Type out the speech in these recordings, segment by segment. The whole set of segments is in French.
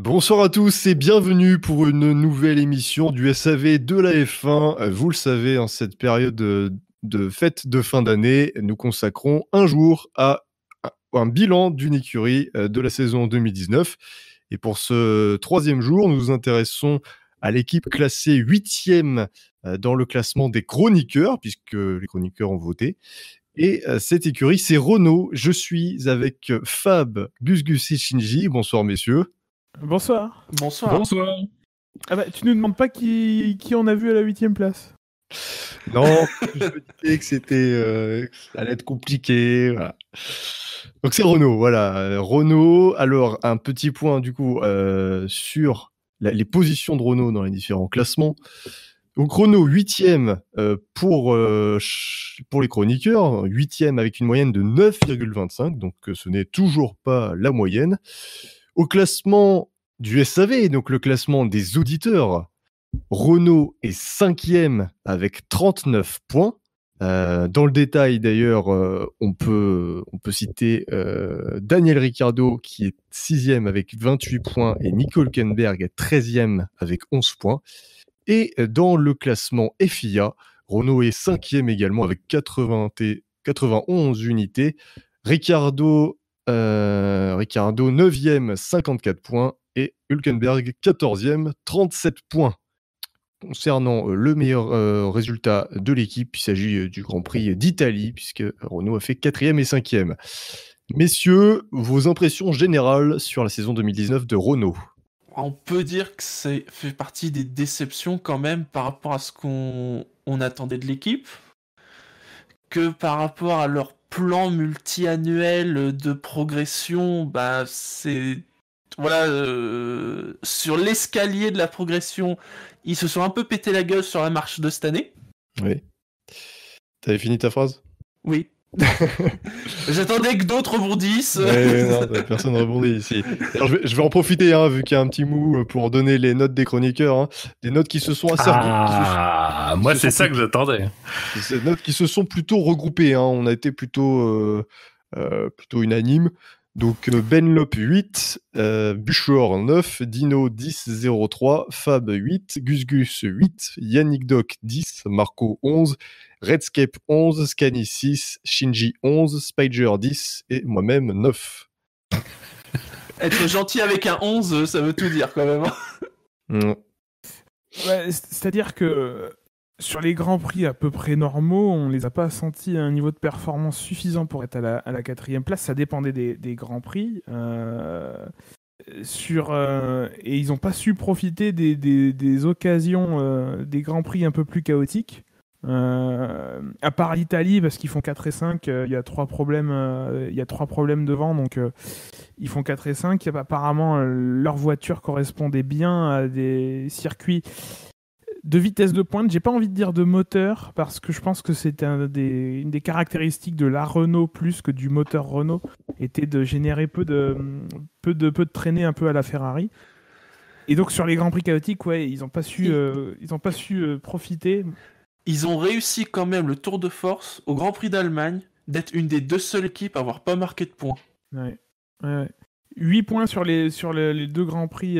Bonsoir à tous et bienvenue pour une nouvelle émission du SAV de la F1. Vous le savez, en cette période de fête de fin d'année, nous consacrons un jour à un bilan d'une écurie de la saison 2019. Et pour ce troisième jour, nous nous intéressons à l'équipe classée 8e dans le classement des chroniqueurs, puisque les chroniqueurs ont voté. Et cette écurie, c'est Renault. Je suis avec Fab, Gus et Shinji. Bonsoir messieurs. Bonsoir. Bonsoir. Ah bah, tu nous demandes pas qui on a vu à la 8e place. Non, je me disais que ça allait être compliqué. Voilà. Donc c'est Renault, voilà. Renault, alors un petit point du coup sur les positions de Renault dans les différents classements. Donc Renault 8e pour les chroniqueurs, 8e avec une moyenne de 9,25, donc ce n'est toujours pas la moyenne. Au classement du SAV, donc le classement des auditeurs, Renault est 5e avec 39 points. Dans le détail, d'ailleurs, on peut citer Daniel Ricciardo qui est 6e avec 28 points et Nico Hülkenberg est 13e avec 11 points. Et dans le classement FIA, Renault est 5e également avec 91 unités. Ricciardo 9e, 54 points, et Hülkenberg 14e, 37 points. Concernant le meilleur résultat de l'équipe, il s'agit du Grand Prix d'Italie, puisque Renault a fait 4e et 5e. Messieurs, vos impressions générales sur la saison 2019 de Renault? On peut dire que ça fait partie des déceptions quand même par rapport à ce qu'on attendait de l'équipe, que par rapport à leur plan multi-annuel de progression, bah c'est... Voilà, sur l'escalier de la progression, ils se sont un peu pété la gueule sur la marche de cette année. Oui. T'avais fini ta phrase? Oui. J'attendais que d'autres rebondissent. Non, personne ne rebondit ici. Alors, je vais en profiter, vu qu'il y a un petit mou pour donner les notes des chroniqueurs. Des notes qui se sont assez... moi, c'est ça que j'attendais. Ces notes qui se sont plutôt regroupées. On a été plutôt unanime. Donc, Benlop 8, Buchor 9, Dino 10, 03, Fab 8, Gus 8, Yannick Doc 10, Marco 11, Redscape 11, Scani 6, Shinji 11, Spider 10 et moi-même 9. Être gentil avec un 11, ça veut tout dire quand même. Ouais, c'est-à-dire que sur les grands prix à peu près normaux, on les a pas sentis à un niveau de performance suffisant pour être à la 4e place. Ça dépendait des grands prix. Et ils n'ont pas su profiter des occasions des grands prix un peu plus chaotiques. À part l'Italie, parce qu'ils font 4 et 5, il y a 3 problèmes devant, donc ils font 4 et 5. Apparemment, leur voiture correspondait bien à des circuits de vitesse de pointe. J'ai pas envie de dire de moteur, parce que je pense que c'était une des caractéristiques de la Renault plus que du moteur Renault, était de générer peu de traînées un peu à la Ferrari. Et donc sur les grands prix chaotiques, ouais, ils ont pas su profiter. Ils ont réussi quand même le tour de force au Grand Prix d'Allemagne d'être une des 2 seules équipes à avoir pas marqué de points. Ouais. 8 points sur les 2 grands prix,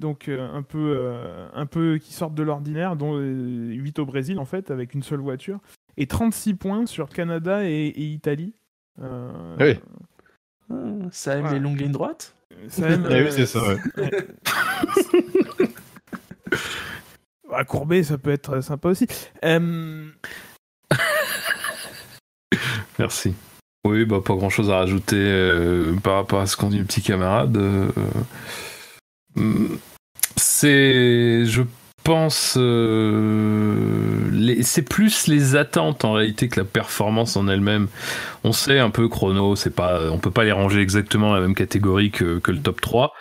donc un peu qui sortent de l'ordinaire, dont 8 au Brésil en fait, avec une seule voiture, et 36 points sur Canada et Italie. Oui. Ça aime les longues lignes droites. Ça aime, oui, c'est ça, ouais. Courbet, ça peut être sympa aussi. Merci. Oui, pas grand chose à rajouter par rapport à ce qu'ont dit le petit camarade. Je pense, c'est plus les attentes en réalité que la performance en elle-même. On sait un peu Chrono, on peut pas les ranger exactement dans la même catégorie que le top 3.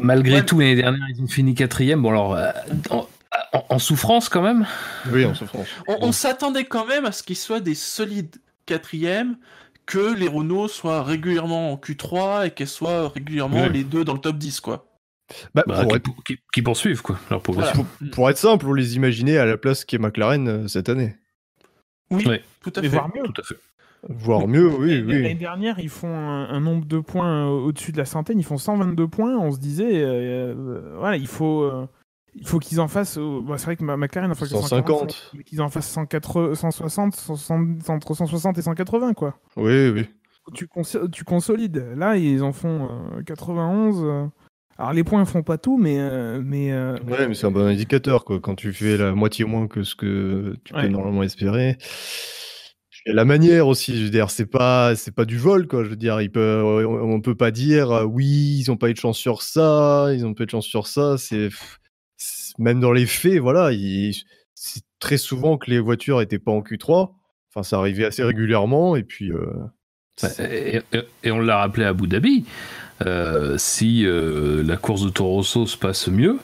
Malgré tout, l'année dernière, ils ont fini 4e. Bon, alors, en souffrance quand même. Oui, en souffrance. On s'attendait quand même à ce qu'ils soient des solides 4e, que les Renault soient régulièrement en Q3 et qu'elles soient régulièrement les 2 dans le top 10, quoi. Qui poursuivent, quoi, leur progression. Voilà. Pour être simple, on les imaginait à la place qu'est McLaren cette année. Oui, tout à fait. Voire mieux. Tout à fait. Voire mieux, oui, L'année oui. dernière, ils font un nombre de points au-dessus de la centaine. Ils font 122 points. On se disait, voilà, il faut qu'ils en fassent. Bon, c'est vrai que McLaren a fait 150. mais qu'ils en fassent 180, 160, entre 160 et 180, quoi. Oui, oui. Tu consolides. Là, ils en font 91. Alors, les points font pas tout, mais Ouais, mais c'est un bon indicateur, quoi. Quand tu fais la moitié moins que ce que tu peux ouais. normalement espérer. Et la manière aussi, je veux dire, c'est pas du vol, quoi. Je veux dire, on peut pas dire, oui, ils ont pas eu de chance sur ça, ils ont pas eu de chance sur ça. Même dans les faits, voilà, c'est très souvent que les voitures étaient pas en Q3. Enfin, ça arrivait assez régulièrement, et puis. Et on l'a rappelé à Abu Dhabi. Si la course de Toro Rosso se passe mieux,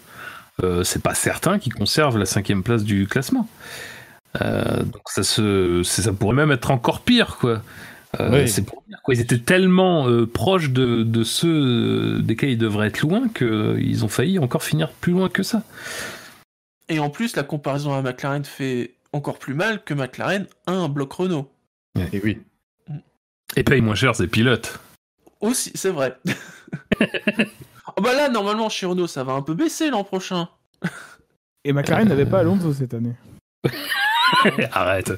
c'est pas certain qu'ils conservent la 5e place du classement. Donc ça pourrait même être encore pire, quoi. Oui. C'est pour dire, quoi. Ils étaient tellement proches de ceux desquels ils devraient être loin qu'ils ont failli encore finir plus loin que ça. Et en plus, la comparaison à McLaren fait encore plus mal que McLaren a un bloc Renault. Et oui. Et paye moins cher ses pilotes. Aussi, c'est vrai. Oh bah là, normalement, chez Renault, ça va un peu baisser l'an prochain. Et McLaren n'avait pas Alonso cette année. Arrête.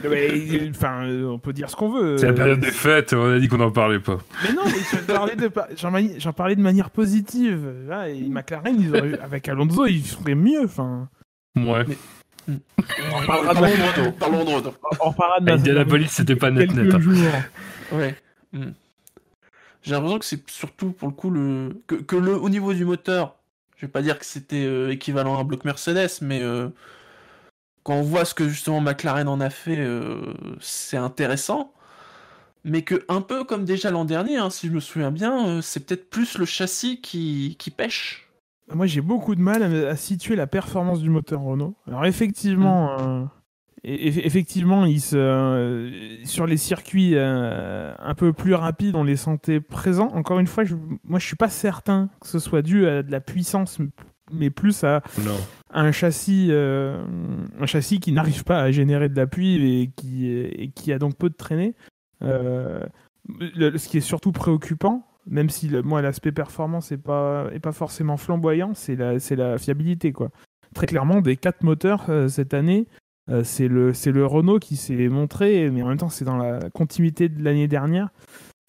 Mais, enfin, on peut dire ce qu'on veut. C'est la période des fêtes, on a dit qu'on n'en parlait pas. Mais non, mais j'en parlais de manière positive. Là, et McLaren, avec Alonso, ils feraient mieux. Enfin. Ouais. On parlera de Parlons de Renault. On parlera de Indianapolis, c'était pas net. quelques jours. Ouais. J'ai l'impression que c'est surtout pour le coup au niveau du moteur, je vais pas dire que c'était équivalent à un bloc Mercedes, mais quand on voit ce que justement McLaren en a fait, c'est intéressant. Mais que un peu comme déjà l'an dernier, hein, si je me souviens bien, c'est peut-être plus le châssis qui pêche. Moi, j'ai beaucoup de mal à situer la performance du moteur Renault. Alors effectivement, effectivement, sur les circuits un peu plus rapides, on les sentait présents. Encore une fois, moi, je suis pas certain que ce soit dû à de la puissance, mais plus à un châssis qui n'arrive pas à générer de l'appui et qui a donc peu de traînée. Ce qui est surtout préoccupant, même si moi l'aspect performance est pas forcément flamboyant, c'est la fiabilité, quoi. Très clairement, des 4 moteurs cette année, c'est le Renault qui s'est montré, mais en même temps c'est dans la continuité de l'année dernière,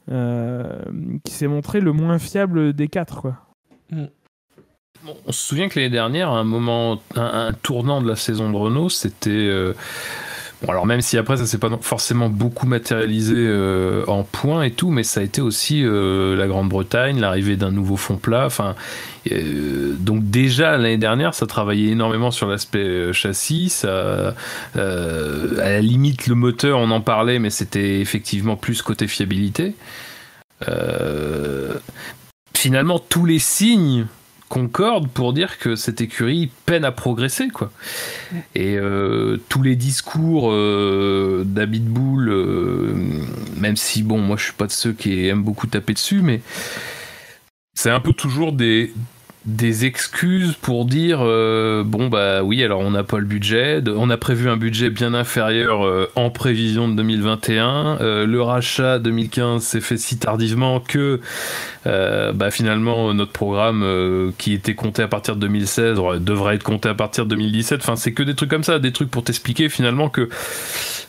qui s'est montré le moins fiable des 4, quoi. Bon, on se souvient que l'année dernière, à un moment, un tournant de la saison de Renault, c'était... Bon, alors même si après ça s'est pas forcément beaucoup matérialisé en points et tout, mais ça a été aussi la Grande-Bretagne, l'arrivée d'un nouveau fond plat. Enfin, donc déjà l'année dernière, ça travaillait énormément sur l'aspect châssis. Ça, à la limite, le moteur, on en parlait, mais c'était effectivement plus côté fiabilité. Finalement, tous les signes concorde pour dire que cette écurie peine à progresser, quoi. Et tous les discours d'Abitbull, même si bon, moi je suis pas de ceux qui aiment beaucoup taper dessus, mais c'est un peu toujours des excuses pour dire bon bah oui, alors on n'a pas le budget, on a prévu un budget bien inférieur en prévision de 2021, le rachat 2015 s'est fait si tardivement que bah finalement notre programme qui était compté à partir de 2016 devrait être compté à partir de 2017. Enfin, c'est que des trucs comme ça, des trucs pour t'expliquer finalement que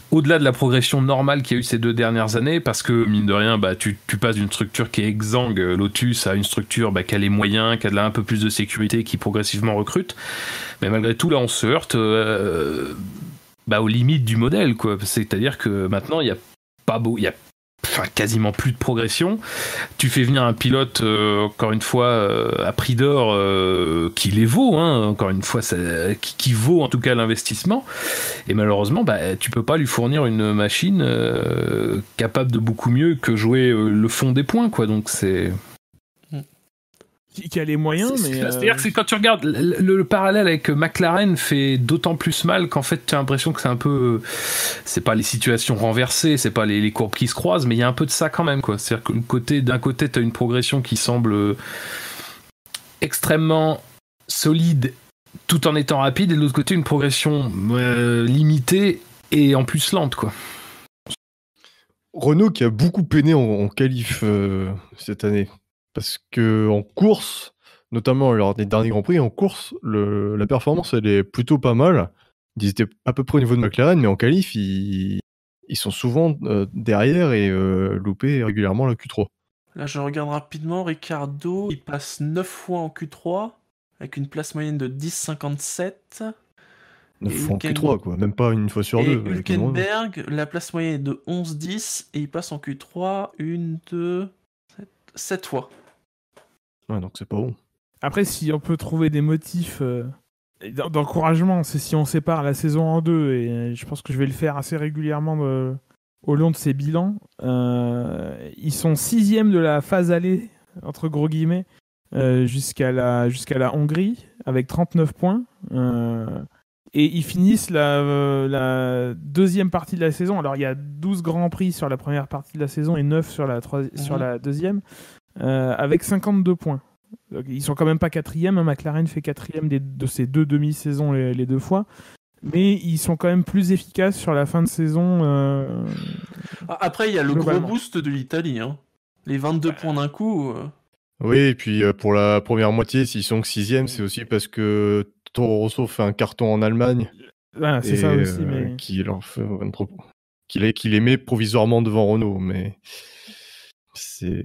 au-delà de la progression normale qu'il y a eu ces 2 dernières années, parce que mine de rien, bah, tu passes d'une structure qui est exsangue, Lotus, à une structure bah, qui a les moyens, qui a là un peu plus de sécurité, qui progressivement recrute. Mais malgré tout, là, on se heurte bah, aux limites du modèle, quoi. C'est-à-dire que maintenant, il y a quasiment plus de progression. Tu fais venir un pilote, encore une fois, à prix d'or, qui les vaut, hein, encore une fois, qui vaut en tout cas l'investissement. Et malheureusement, bah, tu peux pas lui fournir une machine capable de beaucoup mieux que jouer le fond des points, quoi. Donc c'est... Qui a les moyens, mais... C'est-à-dire que quand tu regardes, le parallèle avec McLaren fait d'autant plus mal qu'en fait, tu as l'impression que c'est un peu... c'est pas les situations renversées, c'est pas les courbes qui se croisent, mais il y a un peu de ça quand même, quoi. C'est-à-dire que d'un côté, tu as une progression qui semble extrêmement solide tout en étant rapide, et de l'autre côté, une progression limitée et en plus lente, quoi. Renault qui a beaucoup peiné en qualif cette année. Parce que en course, notamment lors des derniers Grands Prix, en course, la performance, elle est plutôt pas mal. Ils étaient à peu près au niveau de McLaren, mais en qualif, ils sont souvent derrière et loupés régulièrement la Q3. Là, je regarde rapidement. Ricciardo, il passe 9 fois en Q3, avec une place moyenne de 10,57. 9 fois en Q3, quoi. Même pas une fois sur Et deux. Hülkenberg, la place moyenne est de 11,10 et il passe en Q3 une, 2, 7 fois. Ouais, donc c'est pas bon. Après, si on peut trouver des motifs d'encouragement, c'est si on sépare la saison en deux, et je pense que je vais le faire assez régulièrement au long de ces bilans. Ils sont 6e de la phase allée, entre gros guillemets, jusqu'à la Hongrie, avec 39 points. Et ils finissent la deuxième partie de la saison. Alors, il y a 12 Grands Prix sur la première partie de la saison et 9 sur la deuxième, avec 52 points. Donc, ils sont quand même pas 4e. McLaren fait 4e de ces deux demi-saisons les deux fois. Mais ils sont quand même plus efficaces sur la fin de saison. Après, il y a le gros boost de l'Italie. Hein. Les 22 points d'un coup. Oui, et puis pour la première moitié, s'ils sont que 6e, c'est aussi parce que Toro Rosso fait un carton en Allemagne. Voilà, c'est ça aussi. Mais... qui les met provisoirement devant Renault. Mais c'est...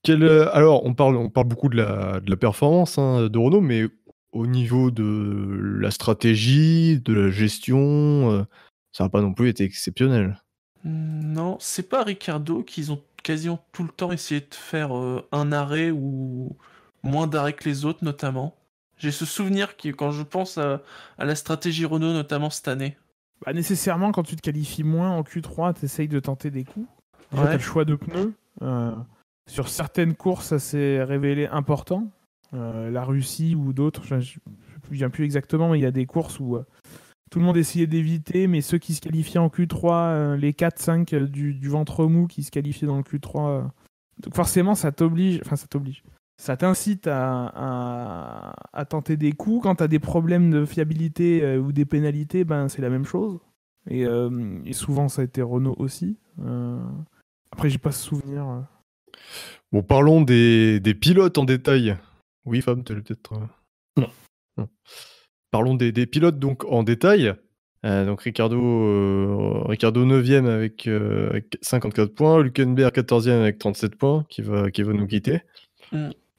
Alors, on parle beaucoup de la performance de Renault, mais au niveau de la stratégie, de la gestion, ça n'a pas non plus été exceptionnel. Non, c'est pas Ricciardo qu'ils ont quasiment tout le temps essayé de faire un arrêt ou moins d'arrêts que les autres, notamment. J'ai ce souvenir quand je pense à la stratégie Renault, notamment cette année. Bah, nécessairement, quand tu te qualifies moins en Q3, tu essayes de tenter des coups. Déjà, tu as le choix de pneus. Sur certaines courses, ça s'est révélé important. La Russie ou d'autres, je ne me souviens plus exactement, mais il y a des courses où tout le monde essayait d'éviter, mais ceux qui se qualifiaient en Q3, les 4-5 du ventre mou qui se qualifiaient dans le Q3, donc forcément ça t'incite à tenter des coups. Quand tu as des problèmes de fiabilité ou des pénalités, c'est la même chose. Et souvent ça a été Renault aussi. Après j'ai pas ce souvenir. Bon, parlons des pilotes en détail. Oui, Fab, tu allais peut-être... Non. Parlons des pilotes donc en détail. Donc Ricciardo 9e avec 54 points, Hülkenberg 14e avec 37 points, qui va nous quitter.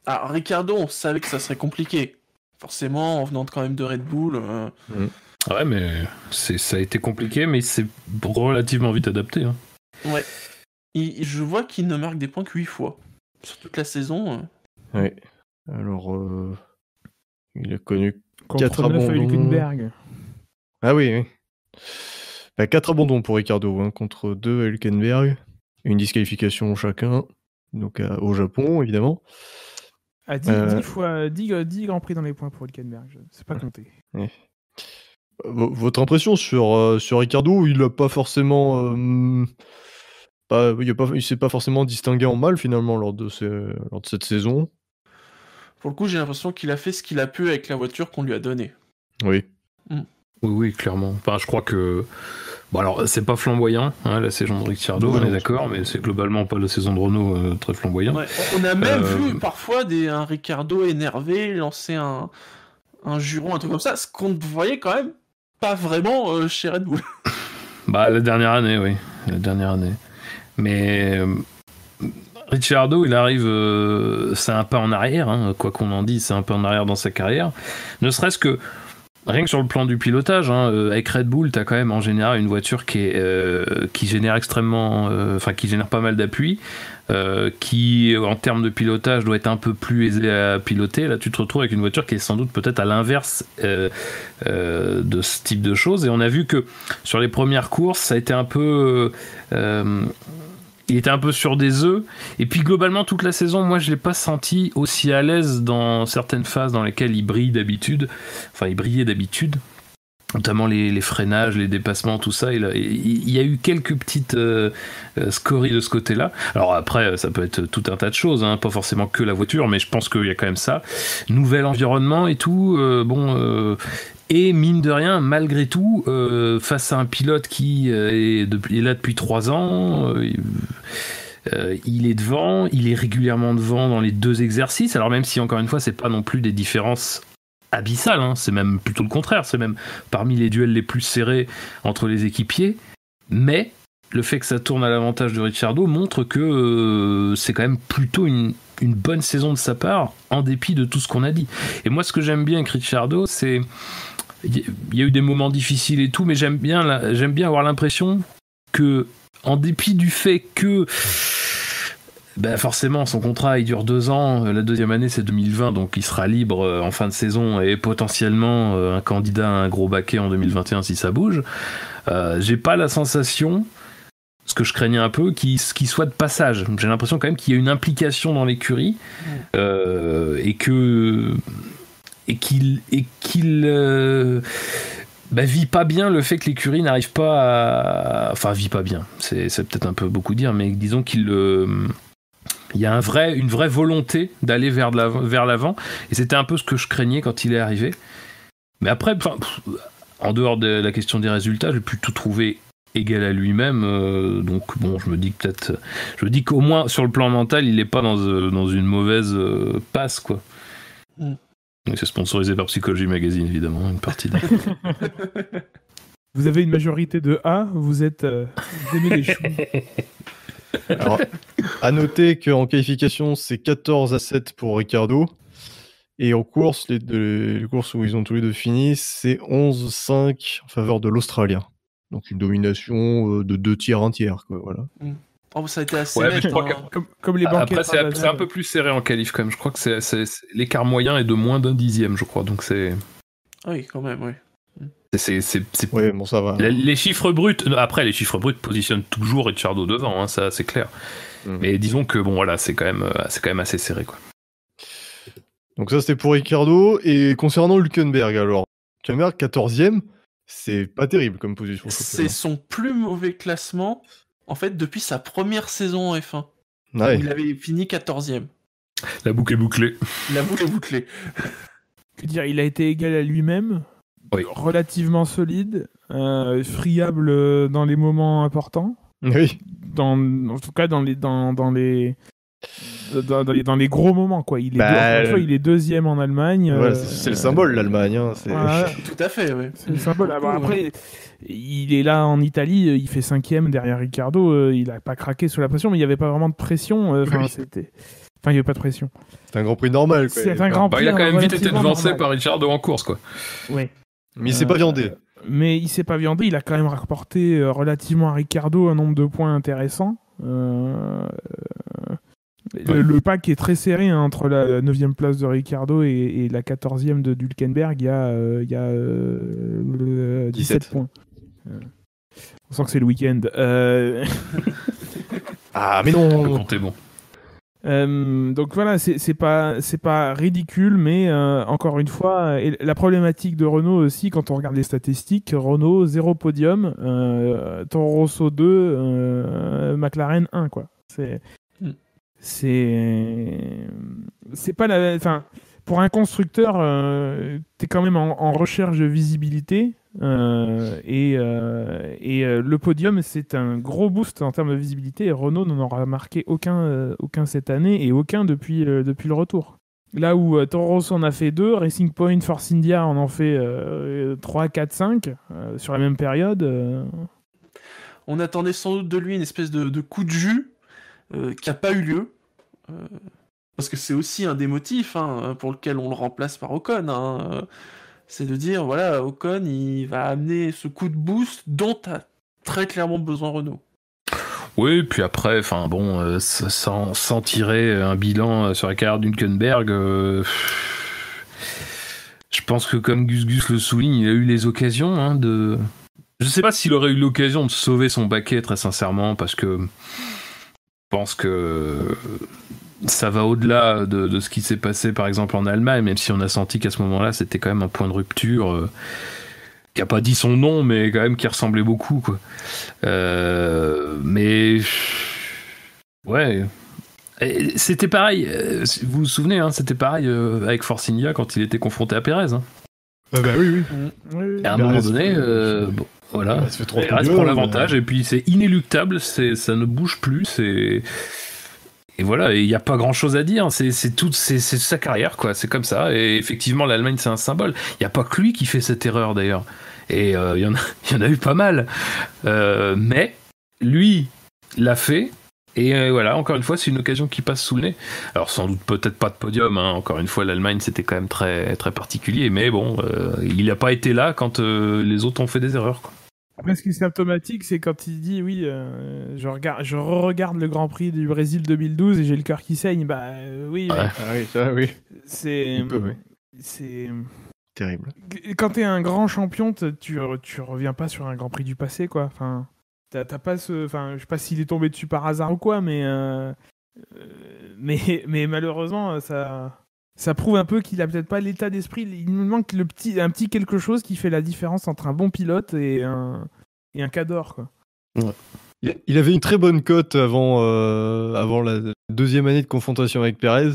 Alors Ricciardo, on savait que ça serait compliqué. Forcément, en venant quand même de Red Bull. Ouais, mais ça a été compliqué, mais c'est relativement vite adapté. Hein. Ouais. Je vois qu'il ne marque des points que 8 fois. Sur toute la saison. Ouais. Alors, il a connu contre 4 abandons. Ah oui. 4 abandons pour Ricciardo, contre 2 à Hülkenberg. Une disqualification chacun. Donc au Japon, évidemment. 10 Grands Prix dans les points pour Hülkenberg. C'est pas compté. Ouais. Votre impression sur Ricciardo, il n'a pas forcément... il s'est pas forcément distingué en mal finalement lors de cette saison. Pour le coup, j'ai l'impression qu'il a fait ce qu'il a pu avec la voiture qu'on lui a donnée. Oui. Oui, clairement. Enfin, je crois que... Bon, alors, c'est pas flamboyant, la saison de Ricciardo, on est d'accord, mais c'est globalement pas la saison de Renault très flamboyant. Ouais. On a même vu parfois un Ricciardo énervé lancer un juron, un truc comme ça, ce qu'on ne voyait quand même pas vraiment chez Red Bull. La dernière année, oui. La dernière année. Mais... Ricciardo, il arrive, c'est un pas en arrière, quoi qu'on en dise, c'est un pas en arrière dans sa carrière. Ne serait-ce que, rien que sur le plan du pilotage, avec Red Bull, t'as quand même en général une voiture qui génère qui génère pas mal d'appui, qui en termes de pilotage doit être un peu plus aisée à piloter. Là, tu te retrouves avec une voiture qui est sans doute peut-être à l'inverse de ce type de choses. Et on a vu que sur les premières courses, ça a été un peu... il était un peu sur des œufs, et puis globalement toute la saison, moi je l'ai pas senti aussi à l'aise dans certaines phases dans lesquelles il brillait d'habitude, notamment les freinages, les dépassements, tout ça. Il y a eu quelques petites scories de ce côté-là. Alors après, ça peut être tout un tas de choses, hein, pas forcément que la voiture, mais je pense qu'il y a quand même ça. Nouvel environnement et tout, et mine de rien, malgré tout, face à un pilote qui est là depuis 3 ans, il est devant, il est régulièrement devant dans les 2 exercices, alors même si encore une fois, c'est pas non plus des différences abyssal, hein. C'est même plutôt le contraire, c'est même parmi les duels les plus serrés entre les équipiers, mais le fait que ça tourne à l'avantage de Ricciardo montre que c'est quand même plutôt une bonne saison de sa part, en dépit de tout ce qu'on a dit. Et moi, ce que j'aime bien avec Ricciardo, c'est il y a eu des moments difficiles et tout, mais j'aime bien avoir l'impression que, en dépit du fait que forcément son contrat il dure 2 ans, la deuxième année c'est 2020, donc il sera libre en fin de saison et potentiellement un candidat à un gros baquet en 2021 si ça bouge. J'ai pas la sensation, ce que je craignais un peu, qu'il soit de passage. J'ai l'impression quand même qu'il y a une implication dans l'écurie et qu'il vit pas bien le fait que l'écurie n'arrive pas à... Enfin, vit pas bien, c'est peut-être un peu beaucoup dire, mais disons qu'il il y a une vraie volonté d'aller vers l'avant, et c'était un peu ce que je craignais quand il est arrivé. Mais après, en dehors de la question des résultats, j'ai pu tout trouver égal à lui-même, donc bon, je me dis qu'au moins sur le plan mental, il n'est pas dans une mauvaise passe, quoi. Et c'est sponsorisé par Psychology Magazine, évidemment, une partie de... Vous avez une majorité de A, vous aimez les choux. Alors, à noter qu'en qualification, c'est 14-7 pour Ricciardo. Et en course, les courses où ils ont tous les deux fini, c'est 11-5 en faveur de l'Australien. Donc une domination de 2 tiers, 1 tiers, quoi, voilà. Oh, ça a été assez net, net, comme les banquettes. Après, c'est un peu plus serré en qualif, quand même. Je crois que l'écart moyen est de moins d'1 dixième, je crois. Donc c'est... Oui, quand même, oui. Ouais, bon, ça va. Les chiffres bruts, après les chiffres bruts positionnent toujours Ricciardo devant, hein, ça c'est clair. Mais disons que bon voilà, c'est quand même assez serré, quoi. Donc ça c'était pour Ricciardo. Et concernant Hülkenberg, alors Hülkenberg 14e, c'est pas terrible comme position. C'est son plus mauvais classement en fait depuis sa première saison en F1. Ouais. Il avait fini 14e. La boucle est bouclée. Que dire, il a été égal à lui-même. Oui. Relativement solide, friable dans les moments importants. Oui. En tout cas dans les gros moments, quoi. Il est 2e en Allemagne. Voilà, c'est le symbole, l'Allemagne. Hein, voilà. Tout à fait, oui. C'est le symbole. Après, il est là en Italie, il fait 5e derrière Ricciardo. Il n'a pas craqué sous la pression, mais il n'y avait pas vraiment de pression. Il n'y avait pas de pression. C'est un Grand Prix normal, quoi. C'est un Grand Prix. Il a quand même vite été devancé par Ricciardo en course, quoi. Oui. Mais il s'est pas viandé. Mais il s'est pas viandé, il a quand même rapporté relativement à Ricciardo un nombre de points intéressant. Le pack est très serré, hein, entre la 9e place de Ricciardo et la 14e de Hülkenberg. Il y a 17 points. On sent que c'est le week-end. Ah, mais non. Le compte est bon. Donc voilà, c'est pas ridicule, mais encore une fois, et la problématique de Renault aussi, quand on regarde les statistiques, Renault 0 podium, Toro Rosso 2, McLaren 1, quoi. C'est pas la... Enfin, pour un constructeur, t'es quand même en recherche de visibilité, et le podium, c'est un gros boost en termes de visibilité, et Renault n'en aura marqué aucun cette année, et aucun depuis le retour. Là où Toro Rosso en a fait 2, Racing Point, Force India en fait 3, 4, 5 sur la même période. On attendait sans doute de lui une espèce de coup de jus qui n'a pas eu lieu. Parce que c'est aussi un des motifs, hein, pour lequel on le remplace par Ocon. Hein. C'est de dire, voilà, Ocon, il va amener ce coup de boost dont a très clairement besoin Renault. Oui, puis après, enfin bon, sans tirer un bilan sur la carrière d'Hülkenberg, je pense que comme Gus le souligne, il a eu les occasions, hein, de... Je sais pas s'il aurait eu l'occasion de sauver son baquet, très sincèrement, parce que je pense que ça va au-delà de ce qui s'est passé par exemple en Allemagne, même si on a senti qu'à ce moment-là c'était quand même un point de rupture. qui a pas dit son nom, mais quand même qui ressemblait beaucoup, quoi. Mais ouais, et c'était pareil. Vous vous souvenez, hein, c'était pareil avec Force India quand il était confronté à Pérez. Hein. Bah oui. Et à un moment donné, bon, voilà, Pérez prend l'avantage et puis c'est inéluctable, ça ne bouge plus. Et voilà, il n'y a pas grand chose à dire, c'est sa carrière, quoi, c'est comme ça. Et effectivement, l'Allemagne, c'est un symbole. Il n'y a pas que lui qui fait cette erreur d'ailleurs. Et il y en a eu pas mal. Mais lui l'a fait. Et voilà, encore une fois, c'est une occasion qui passe sous le nez. Alors sans doute peut-être pas de podium, hein. Encore une fois, l'Allemagne, c'était quand même très, très particulier. Mais bon, il n'a pas été là quand les autres ont fait des erreurs, quoi. Après, ce qui est symptomatique, c'est quand il dit oui, je re-regarde le Grand Prix du Brésil 2012 et j'ai le cœur qui saigne. Bah oui, Ouais. Oui. c'est Oui. c'est Terrible. quand t'es un grand champion, tu reviens pas sur un Grand Prix du passé, quoi. Enfin, t'as pas ce, enfin, je sais pas s'il est tombé dessus par hasard ou quoi, mais malheureusement, ça prouve un peu qu'il a peut-être pas l'état d'esprit. Il nous manque un petit quelque chose qui fait la différence entre un bon pilote et un cador, quoi. Ouais. Il avait une très bonne cote avant la deuxième année de confrontation avec Pérez,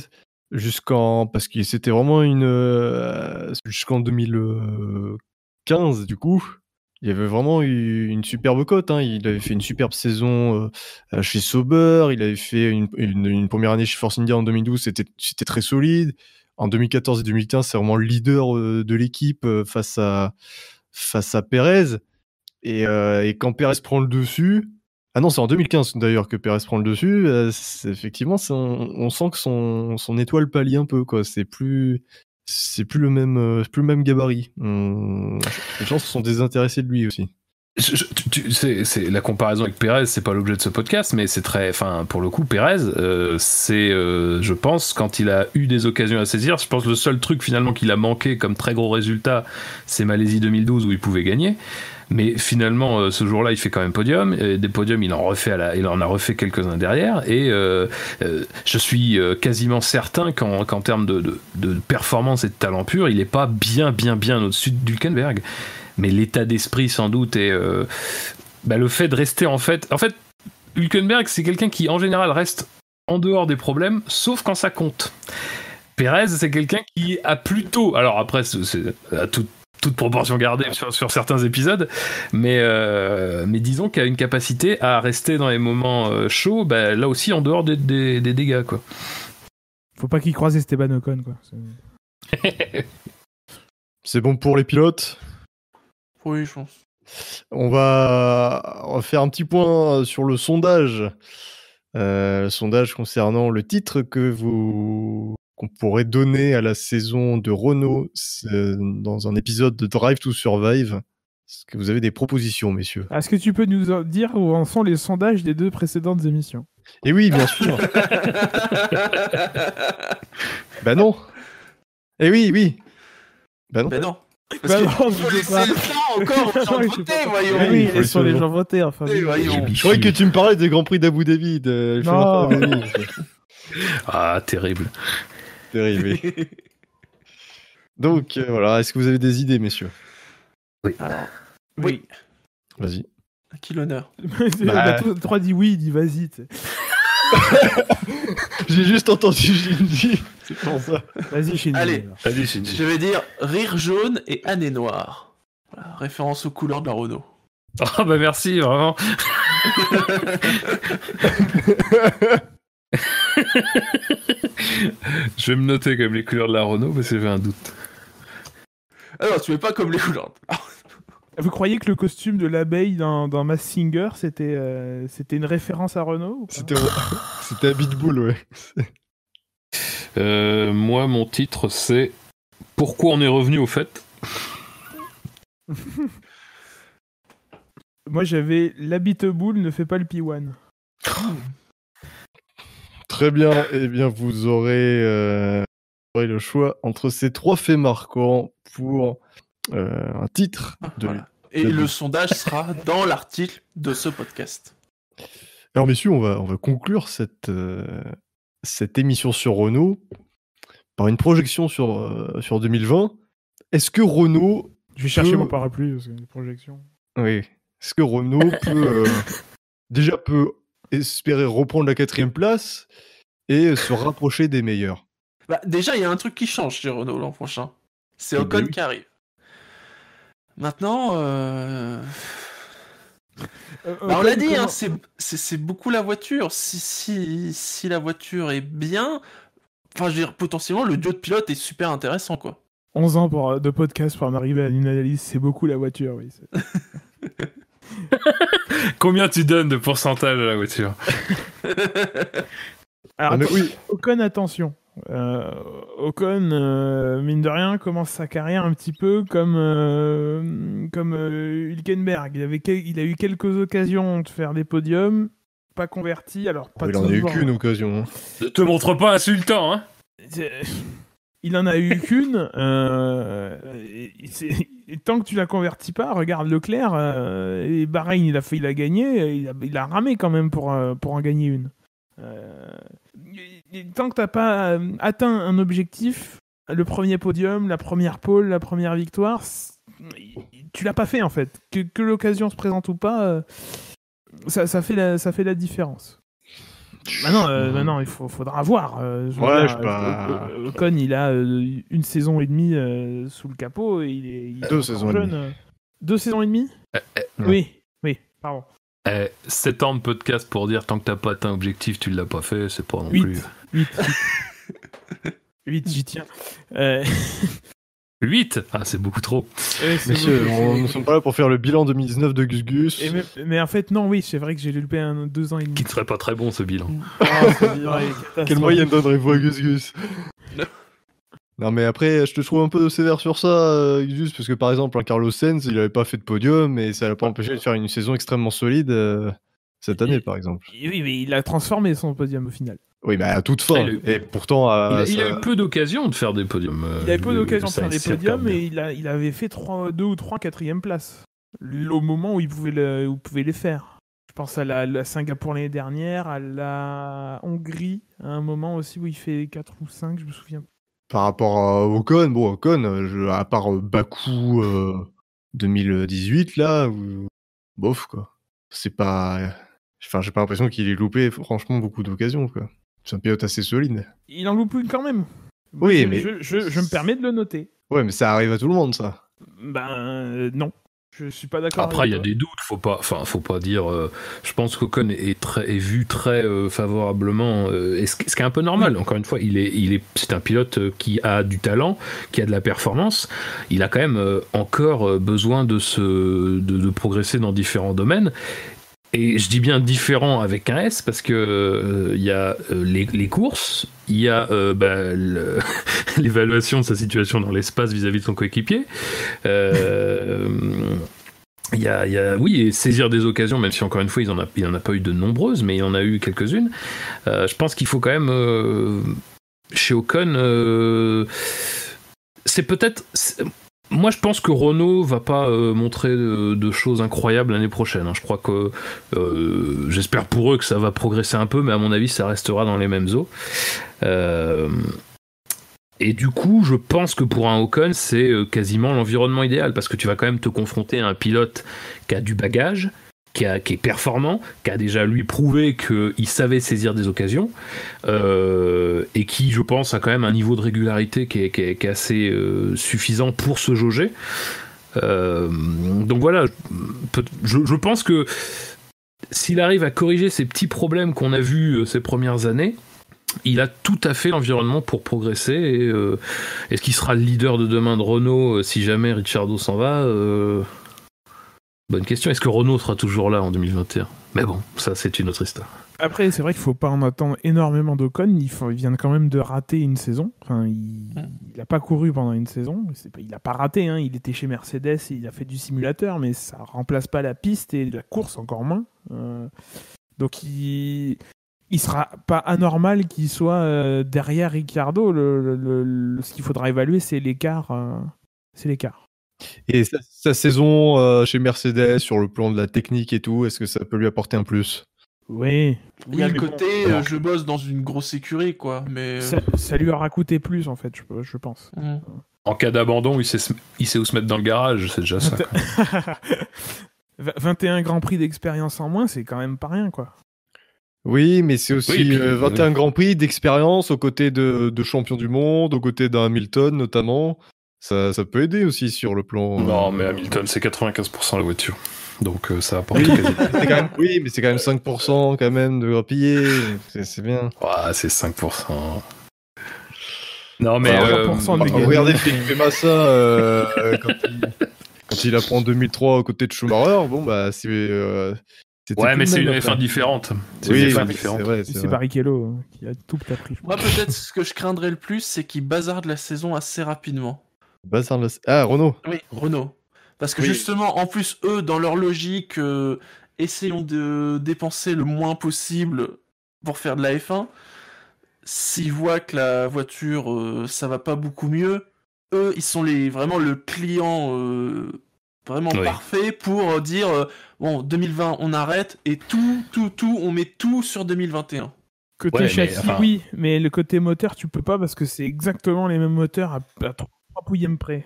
parce que c'était vraiment jusqu'en 2015 du coup. Il y avait vraiment eu une superbe cote. Hein. Il avait fait une superbe saison chez Sauber. Il avait fait une première année chez Force India en 2012. C'était très solide. En 2014 et 2015, c'est vraiment le leader de l'équipe face à Pérez. Et quand Pérez prend le dessus... Ah non, c'est en 2015 d'ailleurs que Pérez prend le dessus. Effectivement, on sent que son étoile pâlit un peu, quoi. C'est plus le même gabarit. Les gens se sont désintéressés de lui aussi. C'est la comparaison avec Pérez, c'est pas l'objet de ce podcast, mais c'est très, enfin, pour le coup, Pérez, je pense, quand il a eu des occasions à saisir, je pense que le seul truc finalement qu'il a manqué comme très gros résultat, c'est Malaisie 2012 où il pouvait gagner. Mais finalement, ce jour-là, il fait quand même podium. Et des podiums, il en a refait quelques-uns derrière. Et je suis quasiment certain qu'en termes de performance et de talent pur, il n'est pas bien au-dessus d'Hülkenberg. Mais l'état d'esprit, sans doute, et le fait de rester en fait, Hülkenberg, c'est quelqu'un qui, en général, reste en dehors des problèmes, sauf quand ça compte. Pérez, c'est quelqu'un qui a plutôt... Alors après, c'est à toute proportion gardée sur certains épisodes, mais disons qu'il a une capacité à rester dans les moments chauds, là aussi en dehors des dégâts, quoi. Faut pas qu'il croise Esteban Ocon, quoi. C'est bon pour les pilotes? Oui, je pense. On va faire un petit point sur le sondage. Le sondage concernant le titre qu'on pourrait donner à la saison de Renault dans un épisode de Drive to Survive. Est-ce que vous avez des propositions, messieurs? Est-ce que tu peux nous dire où en sont les sondages des deux précédentes émissions? Eh oui, bien sûr. Bah non. Eh oui. Bah non. Ben non. Bah non, Faut laisser le temps encore aux gens de voter, voyons. Oui, faut laissons les laisser gens voter, enfin. Eh, voyons. Je croyais que tu me parlais des Grands Prix d'Abu Dhabi. Non. Ah, terrible. Terrible. Donc, voilà. Est-ce que vous avez des idées, messieurs? Oui. Alors, oui. Vas-y. À qui l'honneur? On a tous trois dit oui, il dit vas-y. J'ai juste entendu Shinji. C'est pour ça. Vas-y, Shinji. Allez. Allez, Shinji. Je vais dire rire jaune et année noire. Voilà, référence aux couleurs de la Renault. Oh bah merci, vraiment. Je vais me noter comme les couleurs de la Renault parce que j'avais un doute. Alors, tu mets pas comme les couleurs. Vous croyez que le costume de l'abeille dans Masked Singer, c'était une référence à Renault ou pas? C'était à Pitbull, ouais. Moi, mon titre, c'est Pourquoi on est revenu au fait. Moi, j'avais l'Habiteboul ne fait pas le P1. Très bien. Eh bien, vous aurez le choix entre ces trois faits marquants pour un titre. Voilà. Et le sondage sera dans l'article de ce podcast. Alors, messieurs, on va conclure cette émission sur Renault par une projection sur 2020. Est-ce que Renault Je vais chercher mon parapluie parce que les projections. Oui. Est-ce que Renault peut espérer reprendre la 4e place et se rapprocher des meilleurs? Bah, déjà, il y a un truc qui change chez Renault l'an prochain. C'est Eh Ocon ben oui. qui arrive. Maintenant, on l'a dit, hein, c'est beaucoup la voiture. Si la voiture est bien, enfin, je veux dire, potentiellement, le duo de pilote est super intéressant, quoi. 11 ans de podcast pour en arriver à une analyse, c'est beaucoup la voiture, oui. Combien tu donnes de pourcentage à la voiture? Alors, mais oui. Ocon, attention. Ocon, mine de rien, commence sa carrière un petit peu comme Hülkenberg. Il a eu quelques occasions de faire des podiums, pas convertis. Alors, pas Il en a eu qu'une occasion. Ne te montre pas insultant, hein. Il en a eu qu'une. Et tant que tu la convertis pas, regarde Leclerc. Et Bahreïn, il a gagné. Il a ramé quand même pour en gagner une. Tant que t'as pas atteint un objectif, le premier podium, la première pole, la première victoire, tu l'as pas fait en fait. Que l'occasion se présente ou pas, ça fait la différence. Maintenant, il faudra voir. Ocon, il a une saison et demie sous le capot. Il 2 saisons jeune. et demie. 2 saisons et demie. Oui, pardon. 7 ans de podcast pour dire tant que t'as pas atteint l'objectif, tu l'as pas fait, c'est pas non 8, plus. 8, j'y tiens. 8 ? Ah, c'est beaucoup trop. Messieurs, nous ne sommes pas là pour faire le bilan 2019 de Gus Gus. Mais en fait, non, oui, c'est vrai que j'ai loupé 2 ans et demi. Qui ne serait pas très bon ce bilan. Quelle moyenne donnerez-vous à Gus Gus? Non, mais après, je te trouve un peu sévère sur ça, Gus, parce que par exemple, Carlos Sainz, il avait pas fait de podium, et ça l'a pas empêché de faire une saison extrêmement solide cette année, par exemple. Oui, mais il a transformé son podium au final. Oui, mais à toute fin. Et pourtant, il a eu peu d'occasions de faire des podiums. Il a eu peu d'occasions de faire des podiums, mais il avait fait 2 ou 3 4e places. Au moment où il pouvait les faire. Je pense à la Singapour l'année dernière, à la Hongrie, à un moment aussi où il fait 4 ou 5, je me souviens. Par rapport à Ocon, à part Bakou 2018, là, bof, quoi. C'est pas... Enfin, j'ai pas l'impression qu'il ait loupé, franchement, beaucoup d'occasions, quoi. C'est un pilote assez solide. Il en loupe une quand même. Oui, mais... Je me permets de le noter. Ouais, mais ça arrive à tout le monde, ça. Non. Je suis pas d'accord. Après, il y a des doutes, faut pas dire. Je pense qu'Ocon est vu très favorablement, ce qui est un peu normal. Encore une fois, c'est un pilote qui a du talent, qui a de la performance. Il a quand même encore besoin de progresser dans différents domaines. Et je dis bien différent avec un S parce que il y a les courses, il y a l'évaluation de sa situation dans l'espace vis-à-vis de son coéquipier. Il y a oui, saisir des occasions, même si encore une fois il en a pas eu de nombreuses, mais il en a eu quelques-unes. Je pense qu'il faut quand même chez Ocon, c'est peut-être. Moi, je pense que Renault va pas montrer de choses incroyables l'année prochaine. Je crois que j'espère pour eux que ça va progresser un peu, mais à mon avis, ça restera dans les mêmes eaux. Et du coup, je pense que pour un Ocon, c'est quasiment l'environnement idéal, parce que tu vas quand même te confronter à un pilote qui a du bagage, qui est performant, qui a déjà lui prouvé qu'il savait saisir des occasions, et qui, je pense, a quand même un niveau de régularité qui est assez suffisant pour se jauger. Donc voilà, je pense que s'il arrive à corriger ces petits problèmes qu'on a vus ces premières années, il a tout à fait l'environnement pour progresser. Et est-ce qu'il sera le leader de demain de Renault si jamais Ricciardo s'en va Bonne question. Est-ce que Renault sera toujours là en 2021 ? Mais bon, ça c'est une autre histoire. Après, c'est vrai qu'il ne faut pas en attendre énormément d'Ocon. Il vient quand même de rater une saison. Enfin, il n'a pas couru pendant une saison. Il n'a pas raté. Il était chez Mercedes, il a fait du simulateur, mais ça ne remplace pas la piste et la course encore moins. Donc il sera pas anormal qu'il soit derrière Ricciardo. Ce qu'il faudra évaluer, c'est l'écart. Et sa saison chez Mercedes, sur le plan de la technique et tout, est-ce que ça peut lui apporter un plus ? Oui. Il y a Oui, le mais côté je bosse dans une grosse écurie, quoi. Mais ça lui aura coûté plus, en fait, je pense. En cas d'abandon, il sait où se mettre dans le garage, c'est déjà ça. Quoi. 21 Grands Prix d'expérience en moins, c'est quand même pas rien, quoi. Oui, mais c'est aussi Oui, et puis, 21 Grands Prix d'expérience aux côtés de champions du monde, aux côtés d'un Hamilton notamment. Ça peut aider aussi sur le plan. Non, mais Hamilton, c'est 95% la voiture. Donc ça apporte Oui, quasi. c'est quand même, oui, mais c'est quand même 5% quand même de grappiller. C'est bien. Ouais, c'est 5%. Non, mais. Alors, 3% de gagner. Regardez Felipe Massa quand il apprend 2003 aux côtés de Schumacher. Bon, bah, c'était Ouais, plus mais le c'est même une après. F1 différente. C'est Oui, une F1 c'est différente. vrai. C'est Barrichello qui a tout appris. moi, peut-être ce que je craindrais le plus, c'est qu'il bazarde la saison assez rapidement. Ah, Renault. Oui, Renault. Parce que Oui. justement, en plus, eux, dans leur logique, essayons de dépenser le moins possible pour faire de la F1. S'ils voient que la voiture, ça va pas beaucoup mieux, eux, ils sont vraiment le client vraiment Oui. parfait pour dire bon, 2020, on arrête et tout, on met tout sur 2021. Côté Ouais, mais, châssis, enfin- oui, mais le côté moteur, tu peux pas parce que c'est exactement les mêmes moteurs à 3 pouillèmes près.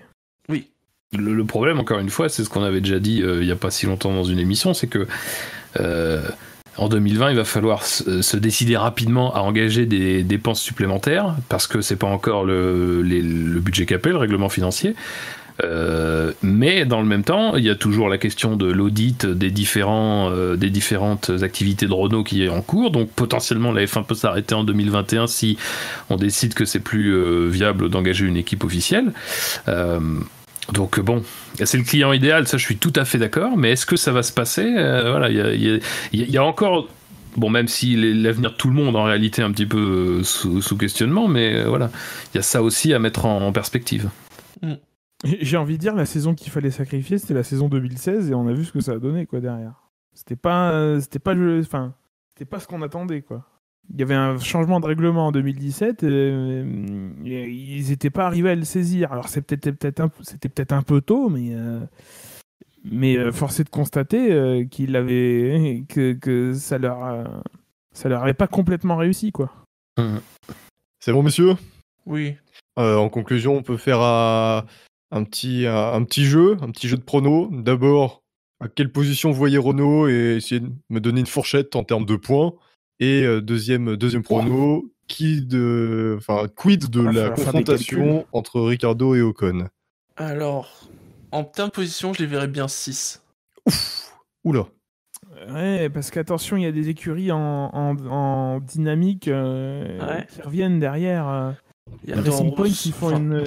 Oui. Le problème, encore une fois, c'est ce qu'on avait déjà dit il n'y a pas si longtemps dans une émission, c'est que en 2020, il va falloir se décider rapidement à engager des dépenses supplémentaires, parce que c'est pas encore le budget capé, le règlement financier. Mais dans le même temps, il y a toujours la question de l'audit des différentes activités de Renault qui est en cours, donc potentiellement la F1 peut s'arrêter en 2021 si on décide que c'est plus viable d'engager une équipe officielle. Donc bon, c'est le client idéal, ça je suis tout à fait d'accord, mais est-ce que ça va se passer Voilà, il y a encore, bon, même si l'avenir de tout le monde en réalité est un petit peu sous questionnement, mais voilà, il y a ça aussi à mettre en perspective. J'ai envie de dire, la saison qu'il fallait sacrifier, c'était la saison 2016 et on a vu ce que ça a donné quoi derrière. C'était pas ce qu'on attendait quoi. Il y avait un changement de règlement en 2017, ils n'étaient pas arrivés à le saisir. Alors c'était peut-être un peu tôt, mais force est de constater que ça leur avait pas complètement réussi quoi. C'est bon, monsieur. Oui. En conclusion, on peut faire un petit jeu de pronos. D'abord, à quelle position vous voyez Renault et essayer de me donner une fourchette en termes de points. Et deuxième prono, quid de la confrontation entre Ricciardo et Ocon. Alors, en termes de position, je les verrais bien 6. Oula. Ouais, parce qu'attention, il y a des écuries en dynamique qui reviennent derrière. Racing Point qui font une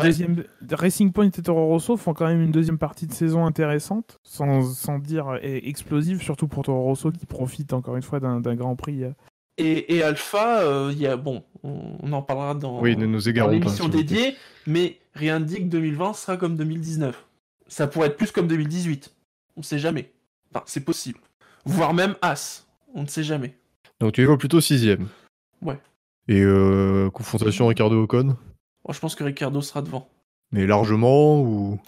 deuxième. Racing Point et Toro Rosso font quand même une deuxième partie de saison intéressante, sans dire explosive, surtout pour Toro Rosso qui profite encore une fois d'un Grand Prix. Et Alpha, on en parlera dans l'émission dédiée, mais rien ne dit que 2020 sera comme 2019. Ça pourrait être plus comme 2018. On ne sait jamais. Enfin, c'est possible. Voire même As. On ne sait jamais. Donc tu les vois plutôt 6ème. Ouais. Et confrontation Ricciardo-Ocon. Je pense que Ricciardo sera devant. Mais largement ou...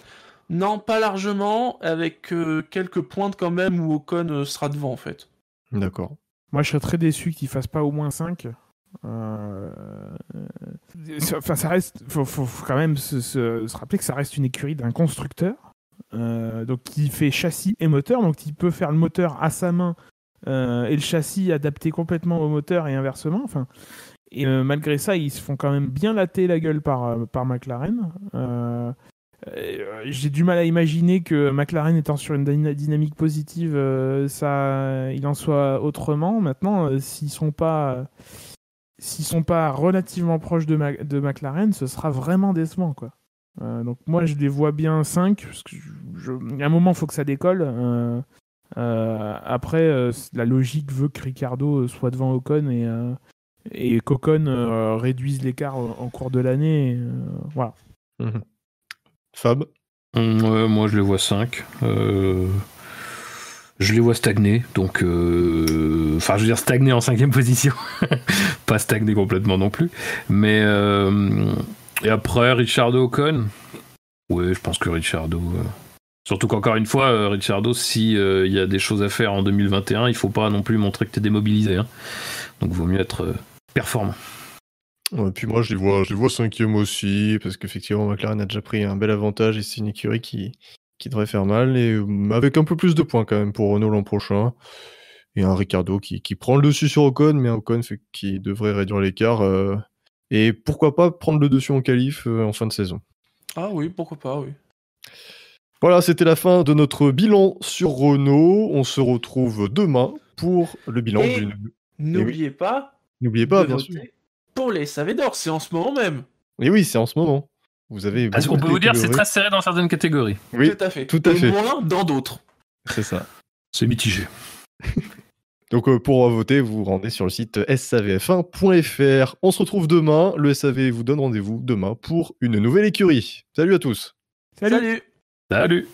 Non, pas largement, avec quelques pointes quand même où Ocon sera devant en fait. D'accord. Moi je serais très déçu qu'il fasse pas au moins 5. Ça reste... Faut quand même se rappeler que ça reste une écurie d'un constructeur. Donc qui fait châssis et moteur, donc il peut faire le moteur à sa main et le châssis adapté complètement au moteur et inversement. Enfin... Et malgré ça, ils se font quand même bien latter la gueule par McLaren. J'ai du mal à imaginer que McLaren étant sur une dynamique positive, il en soit autrement. Maintenant, s'ils sont pas relativement proches de McLaren, ce sera vraiment décevant, quoi. Donc moi, je les vois bien 5. Parce que à un moment, il faut que ça décolle. Après, la logique veut que Ricciardo soit devant Ocon et qu'Ocon réduise l'écart en cours de l'année. Voilà. Fab. Moi, je les vois 5. Je les vois stagner. Donc, enfin, je veux dire stagner en 5ème position. Pas stagner complètement non plus. Mais et après, Ricciardo Ocon. Ouais, je pense que Ricciardo Surtout qu'encore une fois, Ricciardo, si il y a des choses à faire en 2021, il faut pas non plus montrer que t'es démobilisé. Hein. Donc vaut mieux être performant. Ouais, puis moi, je les vois 5e aussi, parce qu'effectivement, McLaren a déjà pris un bel avantage et c'est une écurie qui devrait faire mal, et avec un peu plus de points quand même pour Renault l'an prochain. Et un Ricciardo qui prend le dessus sur Ocon, mais Ocon qui devrait réduire l'écart. Et pourquoi pas prendre le dessus en qualif en fin de saison. Ah oui, pourquoi pas, oui. Voilà, c'était la fin de notre bilan sur Renault. On se retrouve demain pour le bilan Et d'une... n'oubliez pas N'oubliez pas, de bien voter sûr. pour les SAV d'or, c'est en ce moment même. Et oui, c'est en ce moment. Vous avez Parce beaucoup qu'on de peut vous dire, c'est catégories. très serré dans certaines catégories. Oui, Tout à fait. tout à Et fait. moins dans d'autres. C'est ça. C'est mitigé. Donc pour voter, vous vous rendez sur le site savf1.fr. On se retrouve demain. Le SAV vous donne rendez-vous demain pour une nouvelle écurie. Salut à tous. Salut. Salut.